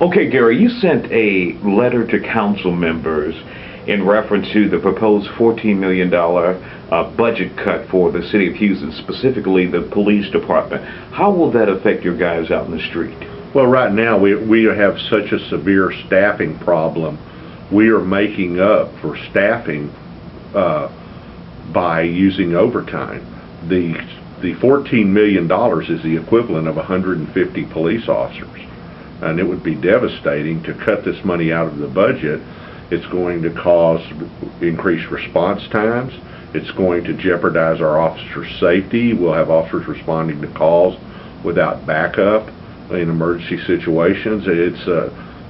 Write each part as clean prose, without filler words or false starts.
Okay, Gary, you sent a letter to council members in reference to the proposed $14 million budget cut for the city of Houston, specifically the police department. How will that affect your guys out in the street? Well, right now we have such a severe staffing problem. We are making up for staffing by using overtime. The $14 million is the equivalent of 150 police officers. And it would be devastating to cut this money out of the budget. It's going to cause increased response times. It's going to jeopardize our officers' safety. We'll have officers responding to calls without backup in emergency situations.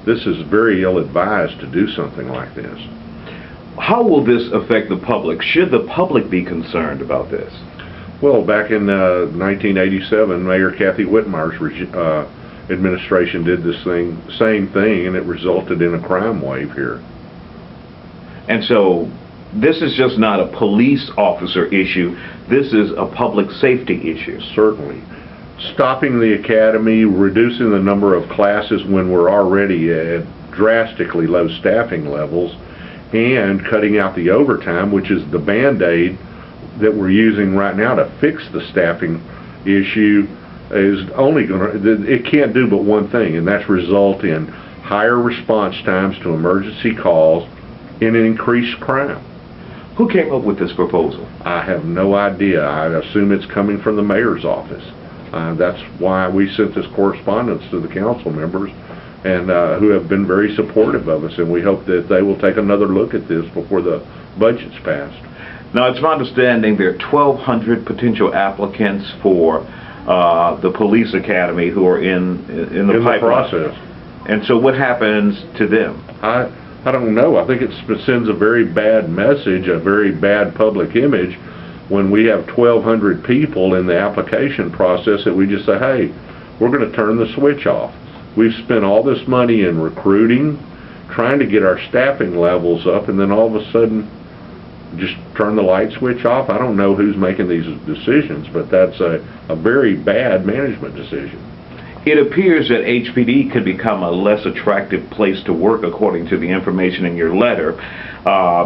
This is very ill-advised to do something like this. How will this affect the public? Should the public be concerned about this? Well, back in 1987, Mayor Kathy Whitmire's administration did this same thing, and it resulted in a crime wave here. And so this is just not a police officer issue. This is a public safety issue. Certainly. Stopping the academy, reducing the number of classes when we're already at drastically low staffing levels, and cutting out the overtime, which is the Band-Aid that we're using right now to fix the staffing issue, is only it can't do but one thing, and that's result in higher response times to emergency calls and an increased crime. Who came up with this proposal? I have no idea. I assume it's coming from the mayor's office. That's why we sent this correspondence to the council members, and who have been very supportive of us, and we hope that they will take another look at this before the budget's passed. Now, it's my understanding there are 1,200 potential applicants for the police academy who are in the process. And so what happens to them? I don't know. I think it sends a very bad message, a very bad public image, when we have 1,200 people in the application process that we just say, hey, we're going to turn the switch off. We've spent all this money in recruiting, trying to get our staffing levels up, and then all of a sudden just turn the light switch off. I don't know who's making these decisions, but that's a very bad management decision. It appears that HPD could become a less attractive place to work, according to the information in your letter,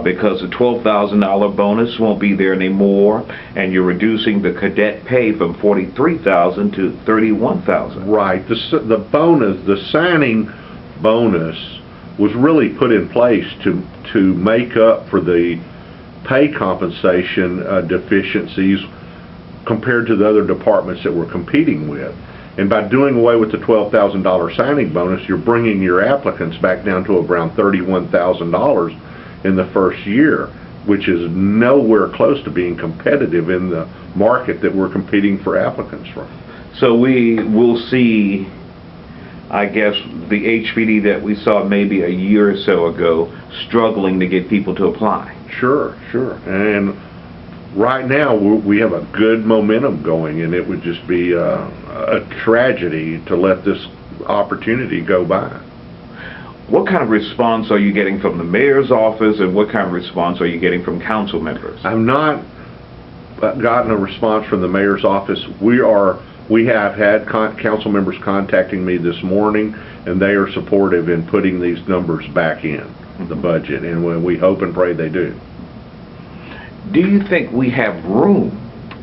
because the $12,000 bonus won't be there anymore, and you're reducing the cadet pay from $43,000 to $31,000. Right. The bonus, the signing bonus, was really put in place to make up for the pay compensation deficiencies compared to the other departments that we're competing with. And by doing away with the $12,000 signing bonus, you're bringing your applicants back down to around $31,000 in the first year, which is nowhere close to being competitive in the market that we're competing for applicants from. So we will see, I guess, the HPD that we saw maybe a year or so ago struggling to get people to apply. Sure. And right now we have a good momentum going, and it would just be a tragedy to let this opportunity go by. What kind of response are you getting from the mayor's office, and what kind of response are you getting from council members? I've not gotten a response from the mayor's office. We have had council members contacting me this morning, and they are supportive in putting these numbers back in the budget, and we hope and pray they do. Do you think we have room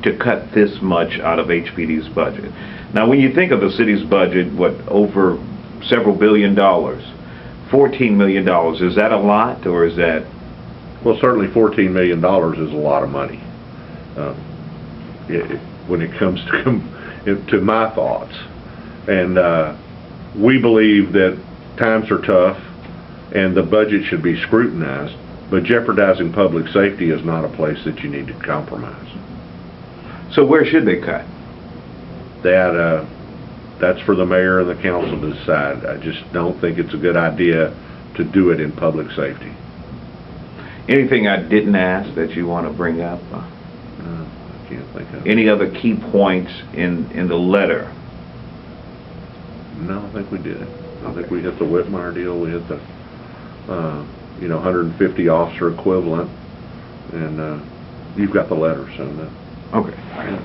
to cut this much out of HPD's budget? Now, when you think of the city's budget, over several $billion, $14 million, is that a lot, or is that? Well, certainly $14 million is a lot of money when it comes to my thoughts. And we believe that times are tough and the budget should be scrutinized, but jeopardizing public safety is not a place that you need to compromise. So where should they cut? That's for the mayor and the council to decide. I just don't think it's a good idea to do it in public safety. Anything I didn't ask that you want to bring up? No, I can't think of. Any other key points in the letter? No, I think we did. I think we hit the Whitmire deal. We hit the 150 officer equivalent, and you've got the letter, so. Okay. Yeah.